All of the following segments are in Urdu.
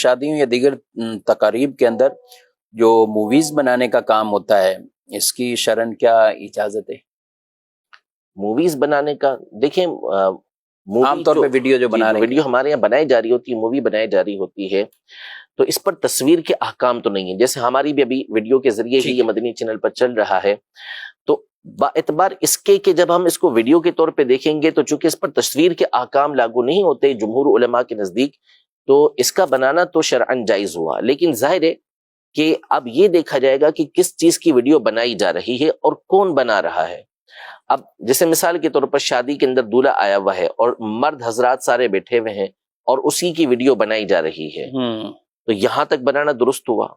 شادیوں یا دیگر تقاریب کے اندر جو موویز بنانے کا کام ہوتا ہے، اس کی شرعاً کیا اجازت ہے؟ موویز بنانے کا دیکھیں، عام طور پہ ویڈیو جو بنا رہے ہیں، ویڈیو ہمارے یہاں بنائی جا رہی ہوتی ہے، مووی بنائی جا رہی ہوتی ہے، تو اس پر تصویر کے احکام تو نہیں ہیں. جیسے ہماری بھی ابھی ویڈیو کے ذریعے ہی یہ مدنی چینل پر چل رہا ہے، تو با اعتبار اس کے کہ جب ہم اس کو ویڈیو کے طور پہ دیکھیں گے تو چونکہ اس پر تصویر کے احکام لاگو نہیں ہوتے جمہور علماء کے نزدیک، تو اس کا بنانا تو شرعاً جائز ہوا. لیکن ظاہر ہے کہ اب یہ دیکھا جائے گا کہ کس چیز کی ویڈیو بنائی جا رہی ہے اور کون بنا رہا ہے. اب جیسے مثال کے طور پر شادی کے اندر دولہا آیا ہوا ہے اور مرد حضرات سارے بیٹھے ہوئے ہیں اور اسی کی ویڈیو بنائی جا رہی ہے، تو یہاں تک بنانا درست ہوا.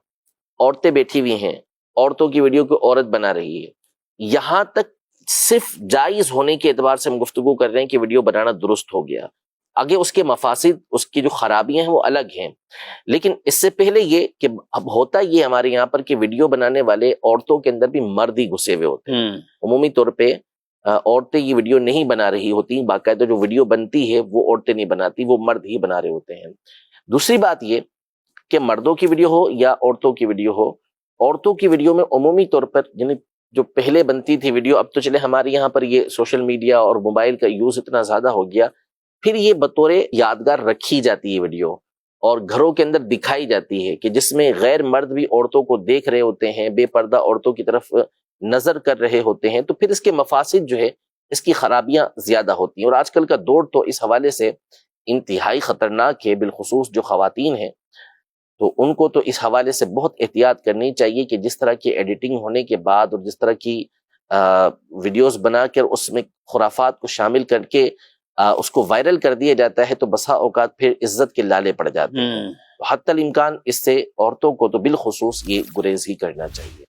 عورتیں بیٹھی ہوئی ہیں، عورتوں کی ویڈیو کو عورت بنا رہی ہے، یہاں تک صرف جائز ہونے کے اعتبار سے ہم گفتگو کر رہے ہیں کہ ویڈیو بنانا درست ہو گیا. آگے اس کے مفاسد، اس کی جو خرابیاں ہیں وہ الگ ہیں. لیکن اس سے پہلے یہ کہ اب ہوتا یہ ہمارے یہاں پر کہ ویڈیو بنانے والے عورتوں کے اندر بھی مرد ہی گھسے ہوئے ہوتے ہیں. عمومی طور پہ عورتیں یہ ویڈیو نہیں بنا رہی ہوتی، باقاعدہ جو ویڈیو بنتی ہے وہ عورتیں نہیں بناتی، وہ مرد ہی بنا رہے ہوتے ہیں. دوسری بات یہ کہ مردوں کی ویڈیو ہو یا عورتوں کی ویڈیو ہو، عورتوں کی ویڈیو میں عمومی طور پر یعنی جو پہلے بنتی تھی ویڈیو، اب تو چلے ہمارے یہاں پر یہ سوشل میڈیا اور موبائل کا یوز اتنا زیادہ ہو گیا، پھر یہ بطور یادگار رکھی جاتی ہے ویڈیو اور گھروں کے اندر دکھائی جاتی ہے کہ جس میں غیر مرد بھی عورتوں کو دیکھ رہے ہوتے ہیں، بے پردہ عورتوں کی طرف نظر کر رہے ہوتے ہیں، تو پھر اس کے مفاسد جو ہے، اس کی خرابیاں زیادہ ہوتی ہیں. اور آج کل کا دور تو اس حوالے سے انتہائی خطرناک ہے، بالخصوص جو خواتین ہیں تو ان کو تو اس حوالے سے بہت احتیاط کرنی چاہیے کہ جس طرح کی ایڈیٹنگ ہونے کے بعد اور جس طرح کی ویڈیوز بنا کر اس میں خرافات کو شامل کر کے اس کو وائرل کر دیا جاتا ہے، تو بسا اوقات پھر عزت کے لالے پڑ جاتے ہیں. حتی الامکان اس سے عورتوں کو تو بالخصوص یہ گریز ہی کرنا چاہیے.